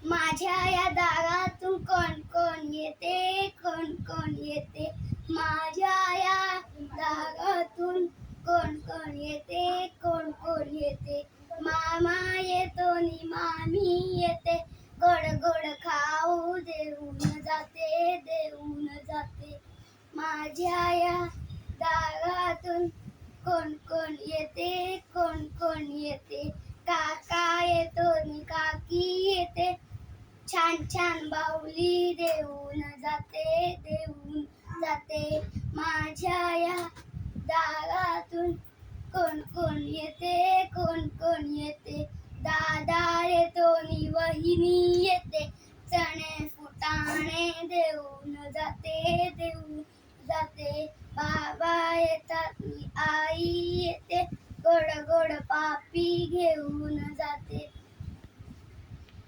माझ्या या दारातून कोण कोण येते, कोण कोण येते. माझ्या या दारातून कोण कोण येते, कोण कोण येते. मामा येतो नि मामी येते, गोड गोड खाऊ देऊन जाते, देऊन जाते. माझ्या या दारातून कोण कोण येते, कोण कोण येते. काका येतो नि काकी येते, छान छान बाहुली देऊन जाते, देऊन जाते. माझ्या या दारातून कोण कोण येते, कोण कोण येते. दादा येतो नि वही